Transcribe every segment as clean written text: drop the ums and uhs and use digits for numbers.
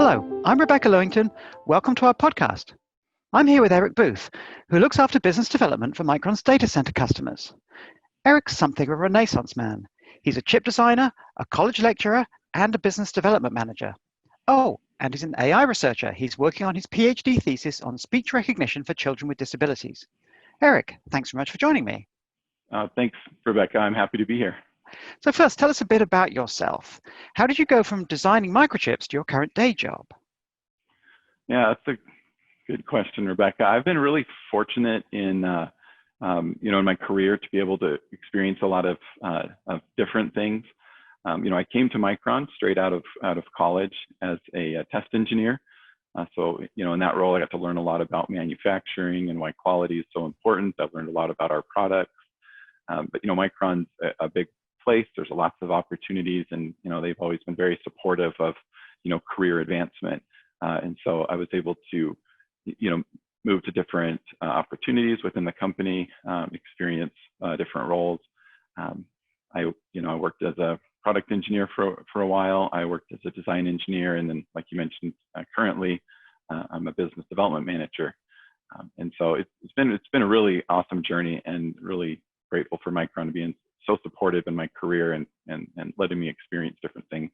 Hello, I'm Rebecca Lewington. Welcome to our podcast. I'm here with Eric Booth, who looks after business development for Micron's data center customers. Eric's something of a renaissance man. He's a chip designer, a college lecturer, and a business development manager. Oh, and he's an AI researcher. He's working on his Ph.D. thesis on speech recognition for children with disabilities. Eric, thanks very much for joining me. Thanks, Rebecca. I'm happy to be here. So first, tell us a bit about yourself. How did you go from designing microchips to your current day job? Yeah, that's a good question, Rebecca. I've been really fortunate in, in my career to be able to experience a lot of different things. I came to Micron straight out of college as a test engineer. So in that role, I got to learn a lot about manufacturing and why quality is so important. I've learned a lot about our products. But Micron's a big place. There's lots of opportunities, and they've always been very supportive of career advancement. And so I was able to move to different opportunities within the company, experience different roles. I worked as a product engineer for a while. I worked as a design engineer, and then, like you mentioned, currently I'm a business development manager. And so it's been a really awesome journey, and really grateful for Micron to be so supportive in my career and letting me experience different things.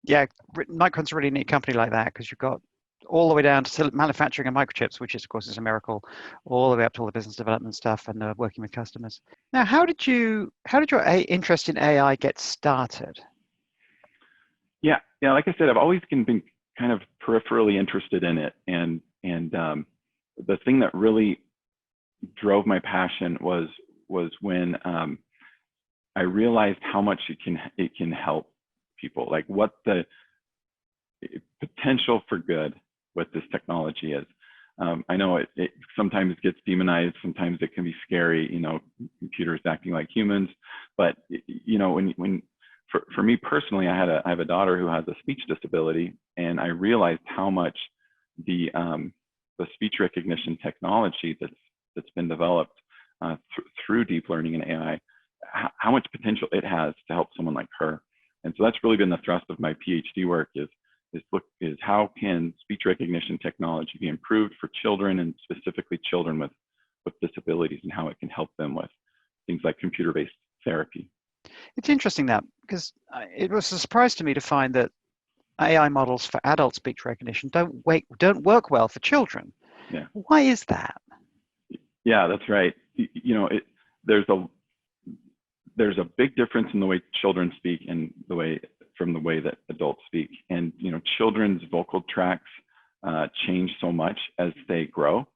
Yeah, Micron's a really neat company like that, because you've got all the way down to manufacturing of microchips, which is, of course, is a miracle, all the way up to all the business development stuff and working with customers. Now, how did your interest in AI get started? Yeah, like I said, I've always been kind of peripherally interested in it, and the thing that really drove my passion was when I realized how much it can help people, like what the potential for good with this technology is. I know it sometimes gets demonized, sometimes it can be scary, computers acting like humans, but for me personally, I have a daughter who has a speech disability, and I realized how much the speech recognition technology that's been developed through deep learning and AI, how much potential it has to help someone like her. And so that's really been the thrust of my PhD work is how can speech recognition technology be improved for children, and specifically children with disabilities, and how it can help them with things like computer-based therapy. It's interesting that, because it was a surprise to me to find that AI models for adult speech recognition don't work well for children. Yeah. Why is that? Yeah, that's right. There's a big difference in the way children speak and from the way that adults speak. And children's vocal tracts change so much as they grow,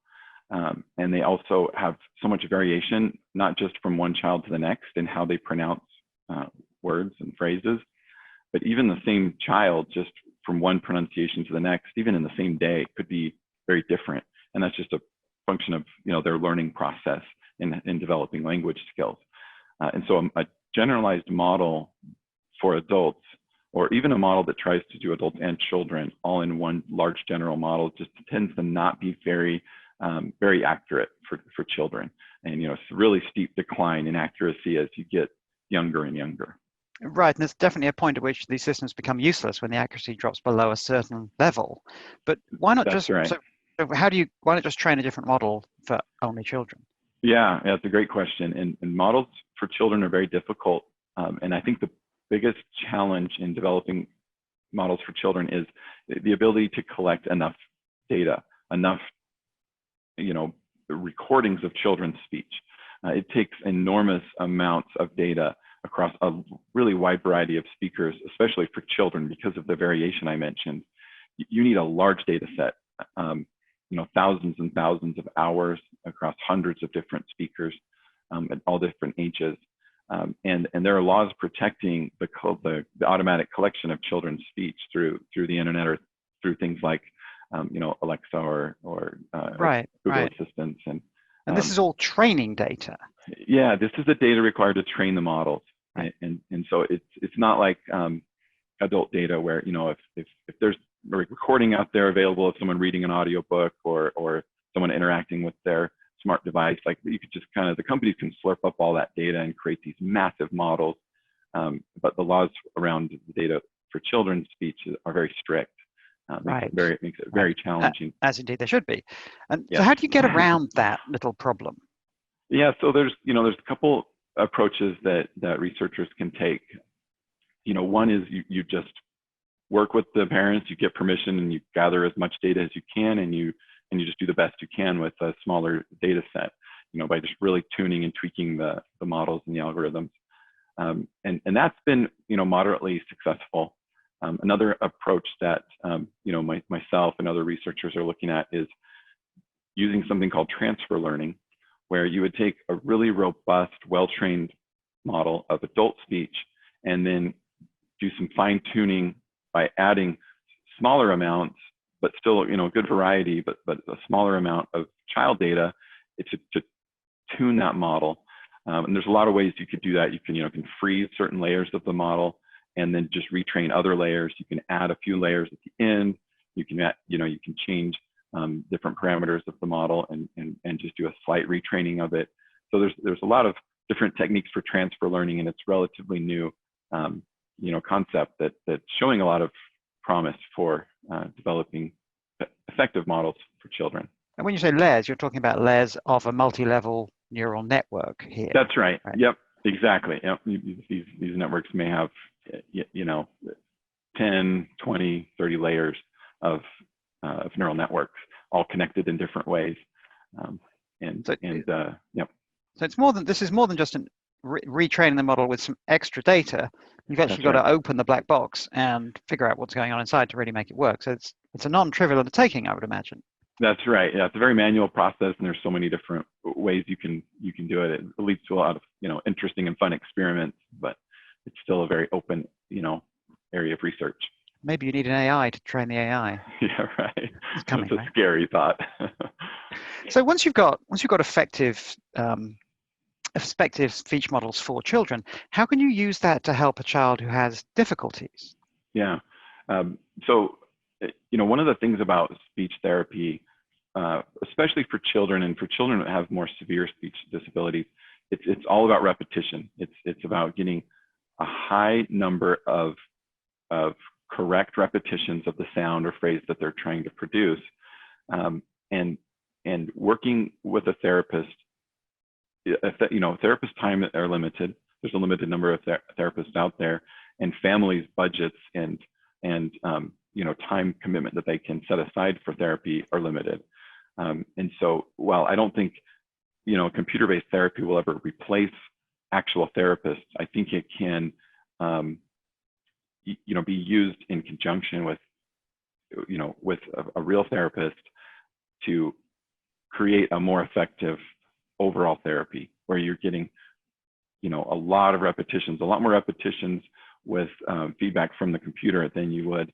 and they also have so much variation, not just from one child to the next in how they pronounce words and phrases, but even the same child, just from one pronunciation to the next, even in the same day, could be very different. And that's just a function of their learning process in developing language skills. And so a generalized model for adults, or even a model that tries to do adults and children all in one large general model, just tends to not be very accurate for children. And it's a really steep decline in accuracy as you get younger and younger. Right, and there's definitely a point at which these systems become useless when the accuracy drops below a certain level. But why not That's right. So why not just train a different model for only children? Yeah, it's a great question. And models for children are very difficult. And I think the biggest challenge in developing models for children is the ability to collect enough data, enough recordings of children's speech. It takes enormous amounts of data across a really wide variety of speakers, especially for children, because of the variation I mentioned. You need a large data set, thousands and thousands of hours across hundreds of different speakers at all different ages. And there are laws protecting the automatic collection of children's speech through the internet, or through things like Alexa or Google Assistants. And this is all training data. Yeah, this is the data required to train the models. Right. And so it's not like adult data where if there's a recording out there available of someone reading an audiobook or someone interacting with their smart device, like you could just the companies can slurp up all that data and create these massive models. But the laws around the data for children's speech are very strict. Right. Makes it very challenging. As indeed there should be. And Yeah. so how do you get around that little problem? Yeah, so there's a couple approaches that researchers can take. One is you just work with the parents, you get permission, and you gather as much data as you can, and you just do the best you can with a smaller data set, by just really tuning and tweaking the models and the algorithms. And that's been, moderately successful. Another approach that, myself and other researchers are looking at is using something called transfer learning, where you would take a really robust, well-trained model of adult speech and then do some fine tuning by adding smaller amounts, but still, good variety, but a smaller amount of child data to tune that model. And there's a lot of ways you could do that. You can freeze certain layers of the model and then just retrain other layers. You can add a few layers at the end. You can change different parameters of the model and just do a slight retraining of it. So there's a lot of different techniques for transfer learning, and it's relatively new, concept that's showing a lot of promise for developing effective models for children. And when you say layers, you're talking about layers of a multi-level neural network here. That's right. Yep, exactly. Yep. These networks may have, 10, 20, 30 layers of neural networks, all connected in different ways. Yep. So this is more than just retraining the model with some extra data. You've actually got to open the black box and figure out what's going on inside to really make it work. So it's a non-trivial undertaking, I would imagine. That's right. Yeah, it's a very manual process, and there's so many different ways you can do it. It leads to a lot of interesting and fun experiments, but it's still a very open area of research. Maybe you need an AI to train the AI. Yeah, right. It's coming, a scary thought. So once you've got effective speech models for children, how can you use that to help a child who has difficulties? Yeah. So one of the things about speech therapy, especially for children and for children that have more severe speech disabilities, it's all about repetition. It's about getting a high number of correct repetitions of the sound or phrase that they're trying to produce, and working with a therapist. Therapist time are limited. There's a limited number of therapists out there, and families' budgets and time commitment that they can set aside for therapy are limited. And so, while I don't think computer-based therapy will ever replace actual therapists, I think it can be used in conjunction with a real therapist to create a more effective overall therapy, where you're getting a lot more repetitions with feedback from the computer than you would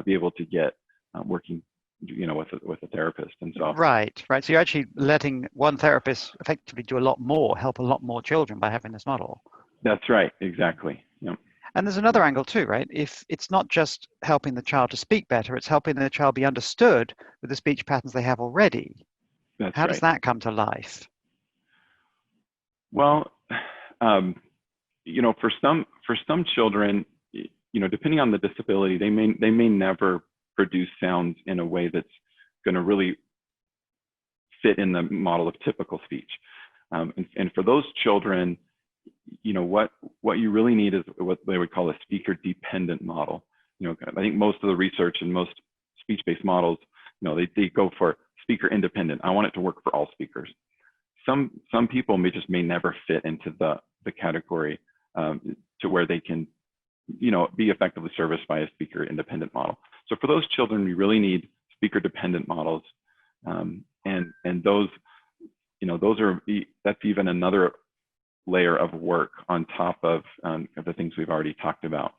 be able to get working with a therapist. And so right. So you're actually letting one therapist effectively do a lot more, help a lot more children by having this model. That's right. Exactly. Yep. And there's another angle too, right? If it's not just helping the child to speak better, it's helping the child be understood with the speech patterns they have already. How does that come to life? Well, for some children, depending on the disability, they may never produce sounds in a way that's going to really fit in the model of typical speech. And for those children, what you really need is what they would call a speaker-dependent model. I think most of the research and most speech-based models, they go for speaker-independent. I want it to work for all speakers. Some people may never fit into the category to where they can, be effectively serviced by a speaker-independent model. So for those children, we really need speaker-dependent models, and those, that's even another layer of work on top of the things we've already talked about.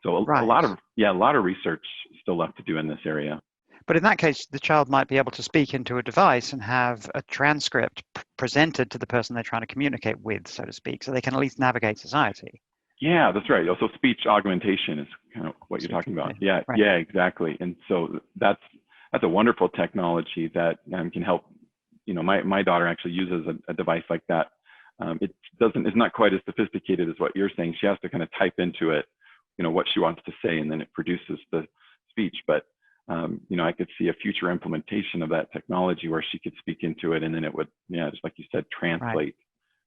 So a lot of research still left to do in this area. But in that case, the child might be able to speak into a device and have a transcript presented to the person they're trying to communicate with, so to speak, so they can at least navigate society. Yeah, that's right. Also, speech augmentation is kind of what you're talking about. Yeah, right. Yeah, exactly. And so that's a wonderful technology that can help. My daughter actually uses a device like that. It's not quite as sophisticated as what you're saying. She has to kind of type into it, what she wants to say, and then it produces the speech. But I could see a future implementation of that technology where she could speak into it, and then it would, just like you said, translate.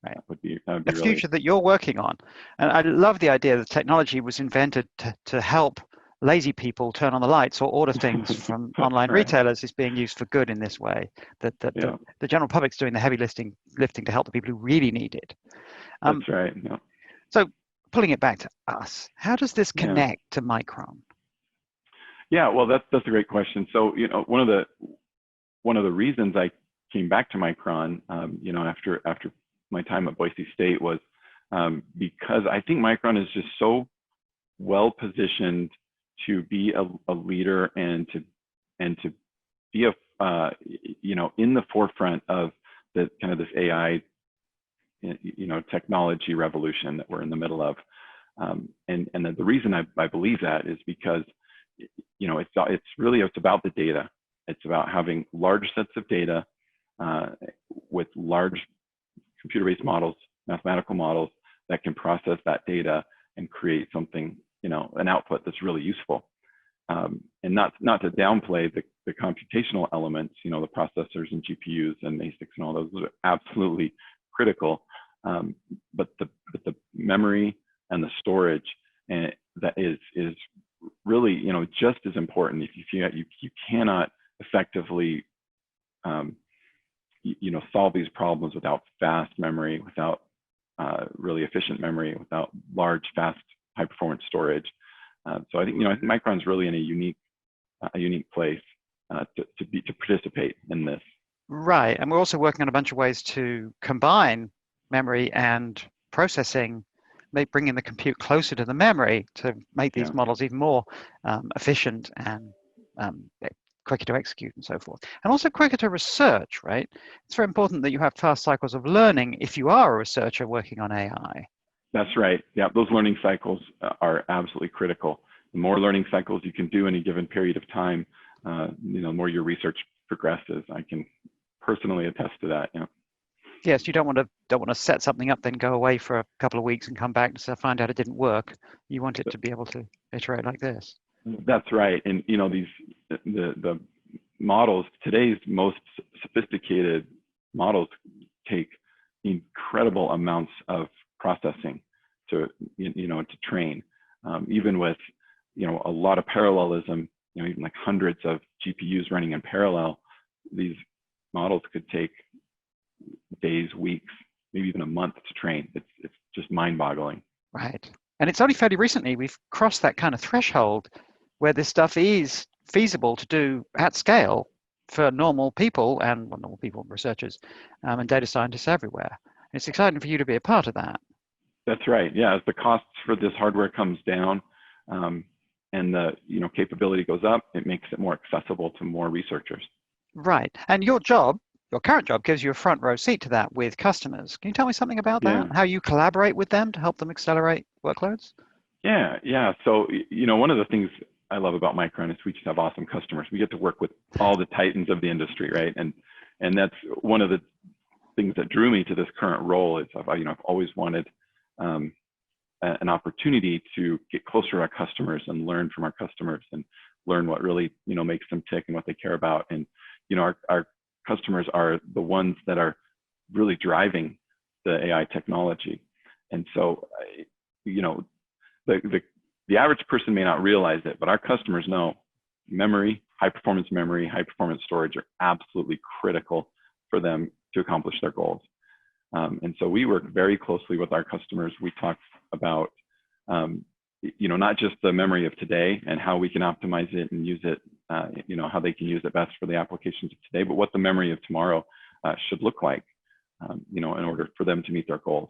Right. That would be the really future that you're working on. And I love the idea that technology was invented to help lazy people turn on the lights or order things from online retailers is being used for good in this way. The general public's doing the heavy lifting to help the people who really need it. That's right. Yeah. So pulling it back to us, how does this connect to Micron? Yeah, well, that's a great question. So, one of the reasons I came back to Micron, after my time at Boise State was because I think Micron is just so well positioned to be a leader and to be in the forefront of the kind of this AI technology revolution that we're in the middle of. And the reason I believe that is because it's about the data. It's about having large sets of data with large computer-based models, mathematical models that can process that data and create something, an output that's really useful. And not to downplay the computational elements, the processors and GPUs and ASICs and all those are absolutely critical. But the memory and the storage and that is really, just as important. If you cannot effectively solve these problems without fast memory, without really efficient memory, without large, fast, high-performance storage. So I think Micron's really in a unique place to participate in this. Right, and we're also working on a bunch of ways to combine memory and processing, bringing the compute closer to the memory to make these models even more efficient and quicker to execute and so forth, and also quicker to research, right? It's very important that you have fast cycles of learning if you are a researcher working on AI. That's right. Yeah, those learning cycles are absolutely critical. The more learning cycles you can do in a given period of time, the more your research progresses. I can personally attest to that. Yeah. Yes, you don't want to set something up, then go away for a couple of weeks and come back to find out it didn't work. You want it to be able to iterate like this. That's right. And the models, today's most sophisticated models take incredible amounts of processing to train. Even with a lot of parallelism, even like hundreds of GPUs running in parallel, these models could take days, weeks, maybe even a month to train. It's just mind-boggling. Right. And it's only fairly recently we've crossed that kind of threshold where this stuff is feasible to do at scale for normal people and researchers, and data scientists everywhere. And it's exciting for you to be a part of that. That's right. Yeah, as the costs for this hardware comes down, and the capability goes up, it makes it more accessible to more researchers. Right. And your current job gives you a front row seat to that with customers. Can you tell me something about that? How you collaborate with them to help them accelerate workloads? Yeah. So, one of the things I love about Micron is we just have awesome customers. We get to work with all the titans of the industry, right? And that's one of the things that drew me to this current role is I've always wanted an opportunity to get closer to our customers and learn from our customers and learn what really, makes them tick and what they care about. And, our customers are the ones that are really driving the AI technology. And so, the average person may not realize it, but our customers know memory, high performance storage are absolutely critical for them to accomplish their goals. And so we work very closely with our customers. We talk about, not just the memory of today and how we can optimize it and use it, how they can use it best for the applications of today, but what the memory of tomorrow should look like, in order for them to meet their goals.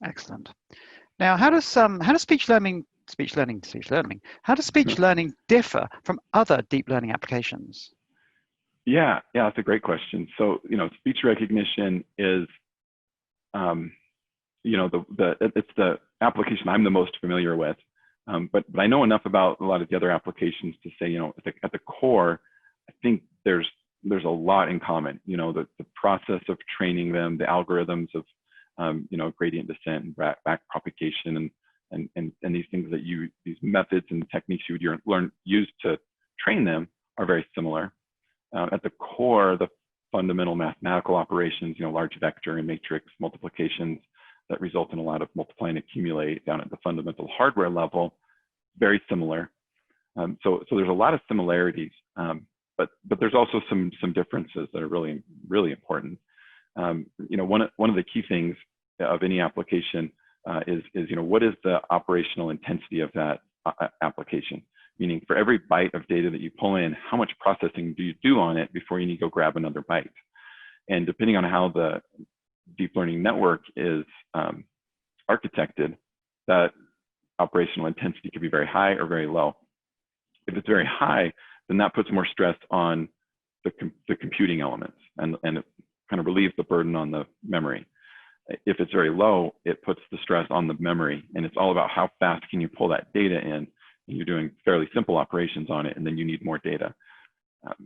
Excellent. Now, how does speech learning differ from other deep learning applications? Yeah, that's a great question. So, speech recognition is, it's the application I'm the most familiar with. But I know enough about a lot of the other applications to say, at the core, I think there's a lot in common. The process of training them, the algorithms of, gradient descent and back propagation and these things these methods and techniques you would use to train them are very similar. At the core, the fundamental mathematical operations, large vector and matrix multiplications that result in a lot of multiply and accumulate down at the fundamental hardware level, very similar. So there's a lot of similarities, but there's also some differences that are really, really important. One of the key things of any application is what is the operational intensity of that application? Meaning, for every byte of data that you pull in, how much processing do you do on it before you need to go grab another byte? And depending on how the deep learning network is architected, that operational intensity could be very high or very low. If it's very high, then that puts more stress on the computing elements, and it kind of relieves the burden on the memory. If it's very low, it puts the stress on the memory, and it's all about how fast can you pull that data in. And you're doing fairly simple operations on it, and then you need more data.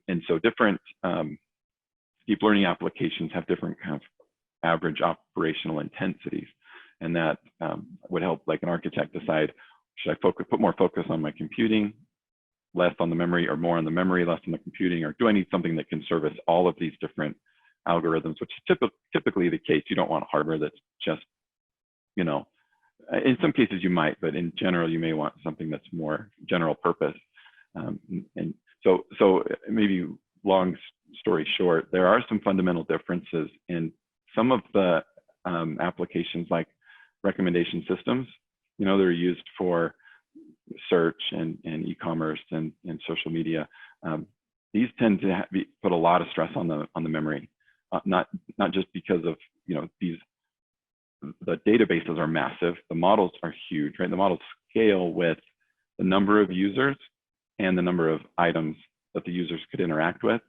And so different deep learning applications have different kind of average operational intensities, and that would help like an architect decide, should I put more focus on my computing, less on the memory, or more on the memory, less on the computing, or do I need something that can service all of these different algorithms, which is typically the case. You don't want hardware that's just, in some cases you might, but in general, you may want something that's more general purpose. And so maybe long story short, there are some fundamental differences in some of the applications like recommendation systems. They're used for search and e-commerce and social media. These tend to put a lot of stress on the memory, not just because of the databases are massive, the models are huge, right? The models scale with the number of users and the number of items that the users could interact with.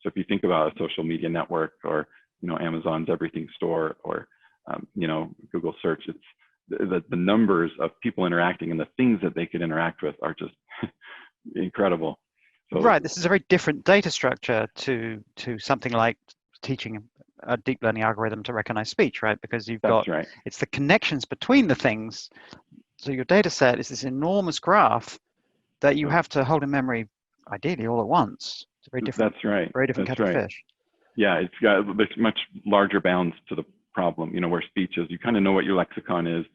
So if you think about a social media network, or Amazon's everything store, or Google search, it's the numbers of people interacting and the things that they could interact with are just incredible. So, right, this is a very different data structure to something like teaching a deep learning algorithm to recognize speech, right? Because you've got, right. It's the connections between the things. So your data set is this enormous graph that you have to hold in memory, ideally all at once. It's a very different, that's right. Very different kettle of fish. Yeah, there's much larger bounds to the problem, where speech is, you kind of know what your lexicon is.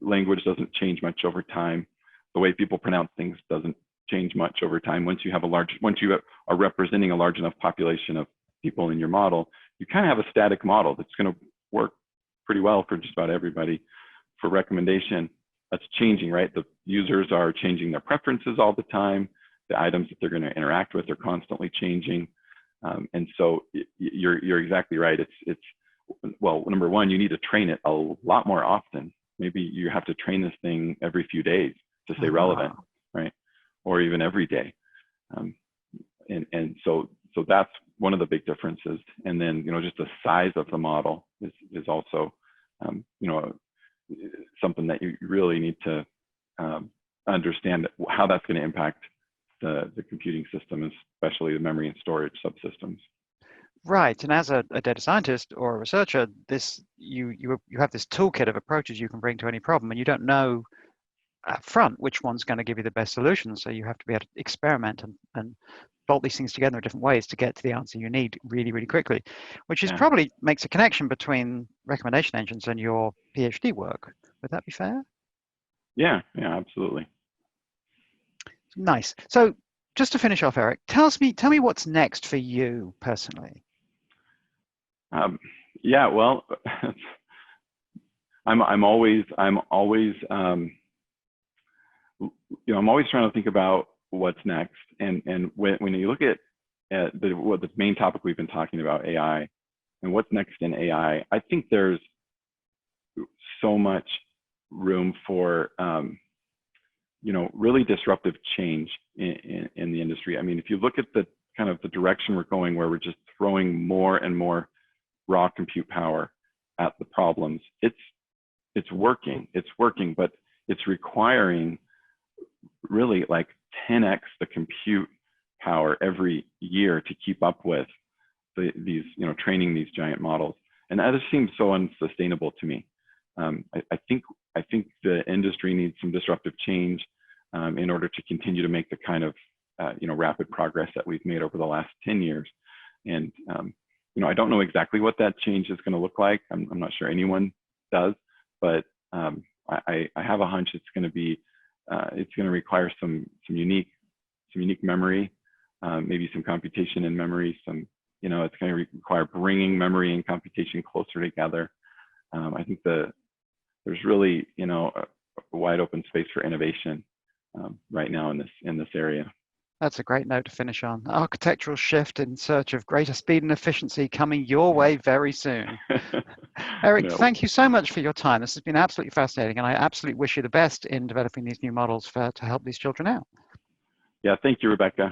Language doesn't change much over time. The way people pronounce things doesn't change much over time. Once you are representing a large enough population of people in your model, you kind of have a static model that's going to work pretty well for just about everybody. For recommendation, that's changing, right? The users are changing their preferences all the time. The items that they're going to interact with are constantly changing. And so you're exactly right. Well, number one, you need to train it a lot more often. Maybe you have to train this thing every few days to stay relevant, right? Or even every day. And so that's one of the big differences. And then, just the size of the model is also, something that you really need to understand how that's going to impact the computing system, especially the memory and storage subsystems. Right, and as a data scientist or a researcher, you have this toolkit of approaches you can bring to any problem, and you don't know up front which one's going to give you the best solution. So you have to be able to experiment and bolt these things together in different ways to get to the answer you need really, really quickly, which is probably makes a connection between recommendation engines and your PhD work. Would that be fair? Yeah, absolutely. Nice. So just to finish off, Eric, tell me what's next for you personally. Well, I'm always I'm always trying to think about what's next. And when you look at the main topic we've been talking about, AI, and what's next in AI, I think there's so much room for really disruptive change in the industry. I mean, if you look at the kind of the direction we're going, where we're just throwing more and more raw compute power at the problems, it's working, but it's requiring really like 10x the compute power every year to keep up with these training these giant models. And that just seems so unsustainable to me. I think the industry needs some disruptive change in order to continue to make the kind of rapid progress that we've made over the last 10 years. And, I don't know exactly what that change is going to look like. I'm not sure anyone does, but I have a hunch it's going to require some unique memory, maybe some computation in memory. It's going to require bringing memory and computation closer together. I think there's really a wide open space for innovation right now in this area. That's a great note to finish on. Architectural shift in search of greater speed and efficiency coming your way very soon. Eric, thank you so much for your time. This has been absolutely fascinating, and I absolutely wish you the best in developing these new models to help these children out. Yeah, thank you, Rebecca.